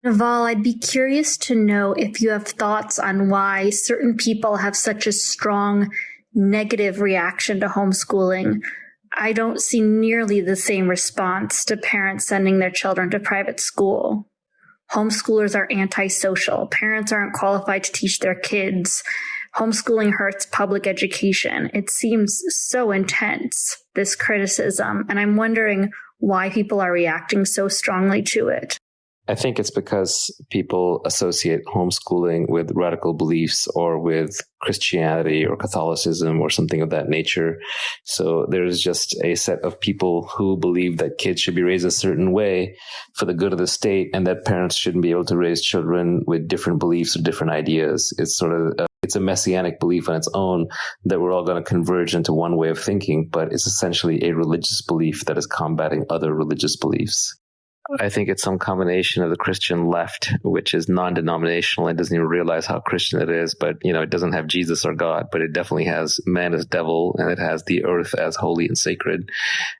Naval, I'd be curious to know if you have thoughts on why certain people have such a strong negative reaction to homeschooling. I don't see nearly the same response to parents sending their children to private school. Homeschoolers are antisocial. Parents aren't qualified to teach their kids. Homeschooling hurts public education. It seems so intense, this criticism, and I'm wondering why people are reacting so strongly to it. I think it's because people associate homeschooling with radical beliefs or with Christianity or Catholicism or something of that nature. So there's just a set of people who believe that kids should be raised a certain way for the good of the state, and that parents shouldn't be able to raise children with different beliefs or different ideas. It's sort of it's a messianic belief on its own that we're all going to converge into one way of thinking, but it's essentially a religious belief that is combating other religious beliefs. I think it's some combination of the Christian left, which is non-denominational and doesn't even realize how Christian it is. But, it doesn't have Jesus or God, but it definitely has man as devil, and it has the earth as holy and sacred.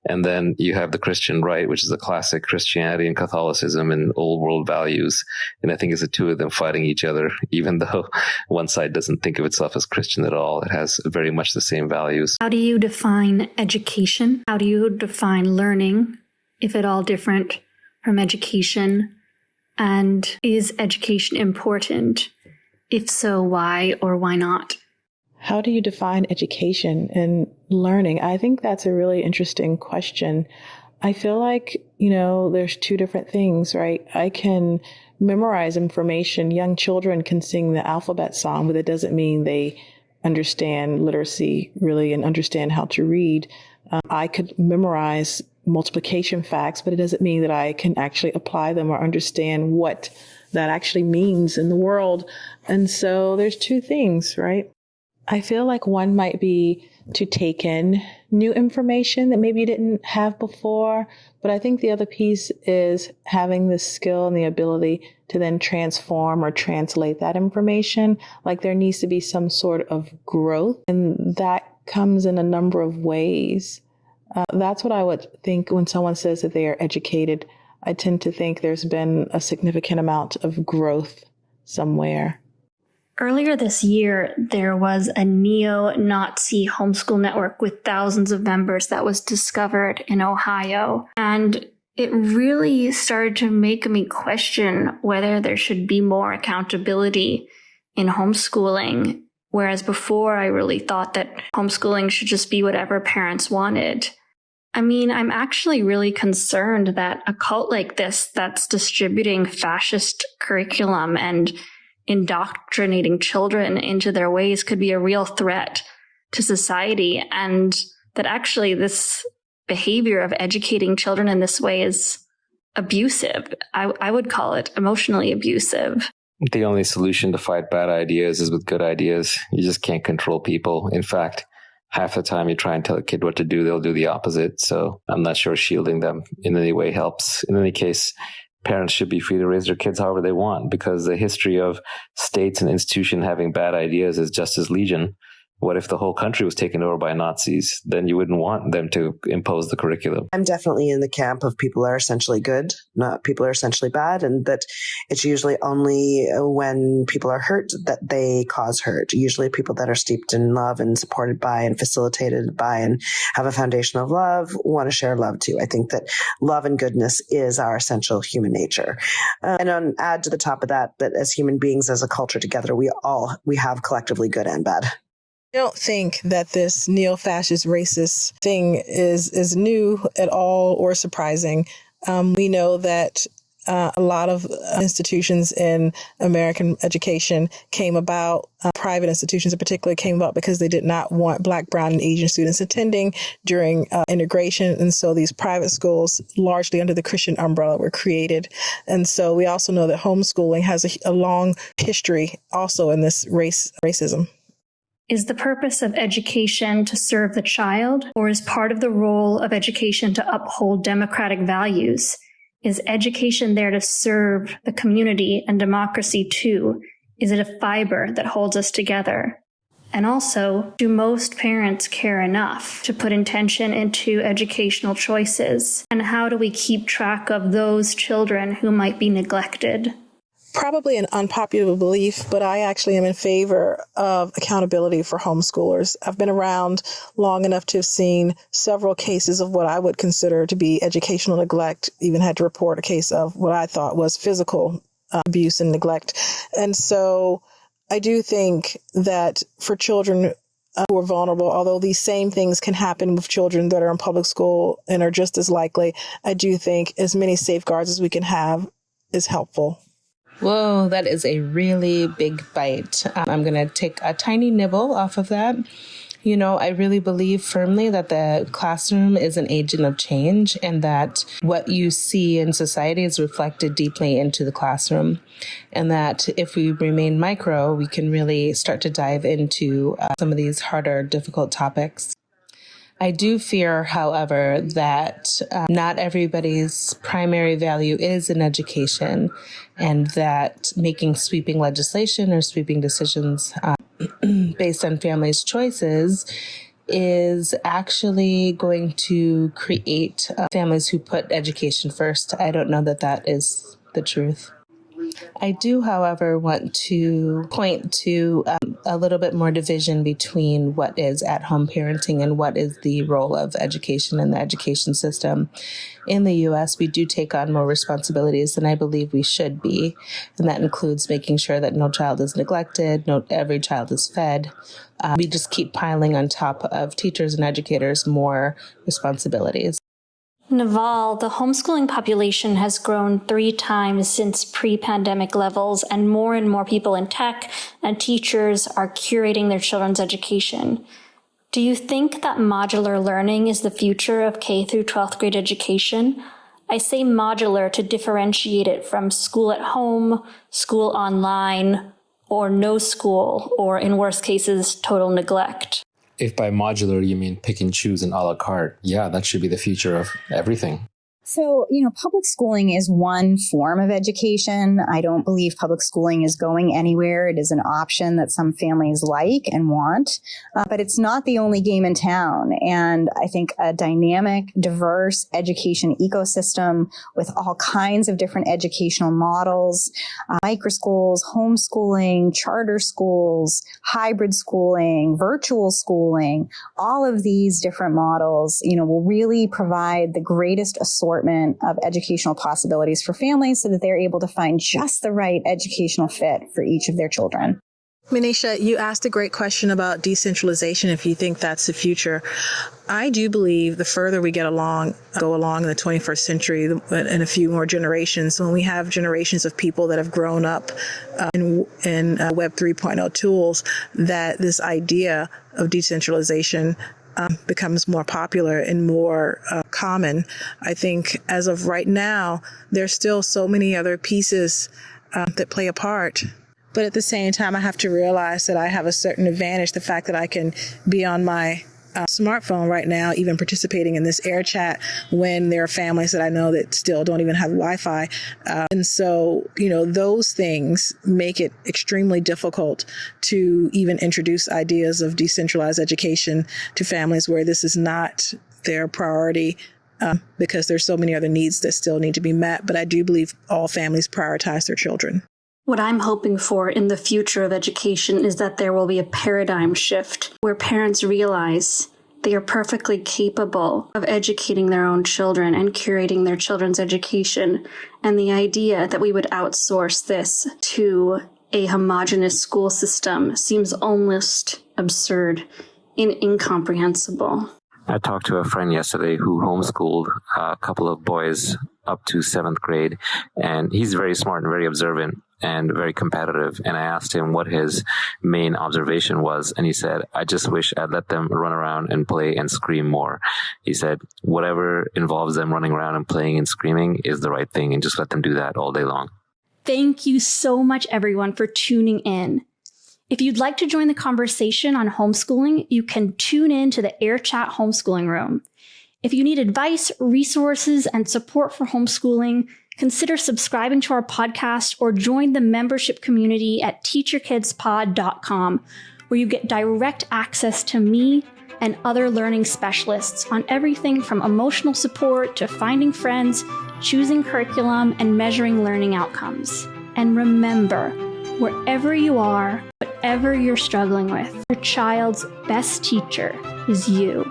And then you have the Christian right, which is a classic Christianity and Catholicism and old world values. And I think it's the two of them fighting each other, even though one side doesn't think of itself as Christian at all. It has very much the same values. How do you define education? How do you define learning, if at all different from education? And is education important? If so, why or why not? How do you define education and learning? I think that's a really interesting question. I feel like, there's two different things, right? I can memorize information. Young children can sing the alphabet song, but it doesn't mean they understand literacy really and understand how to read. I could memorize multiplication facts, but it doesn't mean that I can actually apply them or understand what that actually means in the world. And so there's two things, right? I feel like one might be to take in new information that maybe you didn't have before. But I think the other piece is having the skill and the ability to then transform or translate that information. Like there needs to be some sort of growth, and that comes in a number of ways. That's what I would think when someone says that they are educated. I tend to think there's been a significant amount of growth somewhere. Earlier this year, there was a neo-Nazi homeschool network with thousands of members that was discovered in Ohio. And it really started to make me question whether there should be more accountability in homeschooling. Whereas before, I really thought that homeschooling should just be whatever parents wanted. I mean, I'm actually really concerned that a cult like this that's distributing fascist curriculum and indoctrinating children into their ways could be a real threat to society, and that actually this behavior of educating children in this way is abusive. I would call it emotionally abusive. The only solution to fight bad ideas is with good ideas. You just can't control people. In fact, half the time you try and tell a kid what to do, they'll do the opposite. So I'm not sure shielding them in any way helps. In any case, parents should be free to raise their kids however they want, because the history of states and institutions having bad ideas is just as legion. What if the whole country was taken over by Nazis? Then you wouldn't want them to impose the curriculum. I'm definitely in the camp of people are essentially good, not people are essentially bad, and that it's usually only when people are hurt that they cause hurt. Usually people that are steeped in love and supported by and facilitated by and have a foundation of love want to share love too. I think that love and goodness is our essential human nature. And add to the top of that as human beings, as a culture together, we have collectively good and bad. I don't think that this neo-fascist racist thing is new at all or surprising. We know that a lot of institutions in American education came about, private institutions in particular came about because they did not want Black, Brown, and Asian students attending during integration. And so these private schools, largely under the Christian umbrella, were created. And so we also know that homeschooling has a long history also in this racism. Is the purpose of education to serve the child, or is part of the role of education to uphold democratic values? Is education there to serve the community and democracy too? Is it a fiber that holds us together? And also, do most parents care enough to put intention into educational choices? And how do we keep track of those children who might be neglected? probably an unpopular belief, but I actually am in favor of accountability for homeschoolers. I've been around long enough to have seen several cases of what I would consider to be educational neglect, even had to report a case of what I thought was physical abuse and neglect. And so I do think that for children who are vulnerable, although these same things can happen with children that are in public school and are just as likely, I do think as many safeguards as we can have is helpful. Whoa, that is a really big bite. I'm going to take a tiny nibble off of that. You know, I really believe firmly that the classroom is an agent of change and that what you see in society is reflected deeply into the classroom. And that if we remain micro, we can really start to dive into some of these harder, difficult topics. I do fear, however, that not everybody's primary value is in education, and that making sweeping legislation or sweeping decisions based on families' choices is actually going to create families who put education first. I don't know that that is the truth. I do, however, want to point to a little bit more division between what is at-home parenting and what is the role of education in the education system. In the U.S., we do take on more responsibilities than I believe we should be, and that includes making sure that no child is neglected, every child is fed. We just keep piling on top of teachers and educators more responsibilities. Naval, the homeschooling population has grown 3 times since pre-pandemic levels, and more people in tech and teachers are curating their children's education. Do you think that modular learning is the future of K through 12th grade education? I say modular to differentiate it from school at home, school online, or no school, or in worst cases, total neglect. If by modular you mean pick and choose and a la carte, yeah, that should be the future of everything. So, public schooling is one form of education. I don't believe public schooling is going anywhere. It is an option that some families like and want, but it's not the only game in town. And I think a dynamic, diverse education ecosystem with all kinds of different educational models, microschools, homeschooling, charter schools, hybrid schooling, virtual schooling, all of these different models, will really provide the greatest assortment of educational possibilities for families so that they're able to find just the right educational fit for each of their children. Manisha, you asked a great question about decentralization, if you think that's the future. I do believe the further we go along in the 21st century, in a few more generations, when we have generations of people that have grown up in Web 3.0 tools, that this idea of decentralization becomes more popular and more common. I think as of right now, there's still so many other pieces that play a part. But at the same time, I have to realize that I have a certain advantage. The fact that I can be on my smartphone right now, even participating in this air chat when there are families that I know that still don't even have Wi-Fi. And so, those things make it extremely difficult to even introduce ideas of decentralized education to families where this is not their priority, because there's so many other needs that still need to be met. But I do believe all families prioritize their children. What I'm hoping for in the future of education is that there will be a paradigm shift where parents realize they are perfectly capable of educating their own children and curating their children's education. And the idea that we would outsource this to a homogeneous school system seems almost absurd and incomprehensible. I talked to a friend yesterday who homeschooled a couple of boys up to 7th grade, and he's very smart and very observant and very competitive. And I asked him what his main observation was, and he said, I just wish I'd let them run around and play and scream more. He said, whatever involves them running around and playing and screaming is the right thing, and just let them do that all day long. Thank you so much, everyone, for tuning in. If you'd like to join the conversation on homeschooling, you can tune in to the Air Chat Homeschooling Room. If you need advice, resources, and support for homeschooling, consider subscribing to our podcast or join the membership community at teachyourkidspod.com, where you get direct access to me and other learning specialists on everything from emotional support to finding friends, choosing curriculum, and measuring learning outcomes. And remember, wherever you are, whatever you're struggling with, your child's best teacher is you.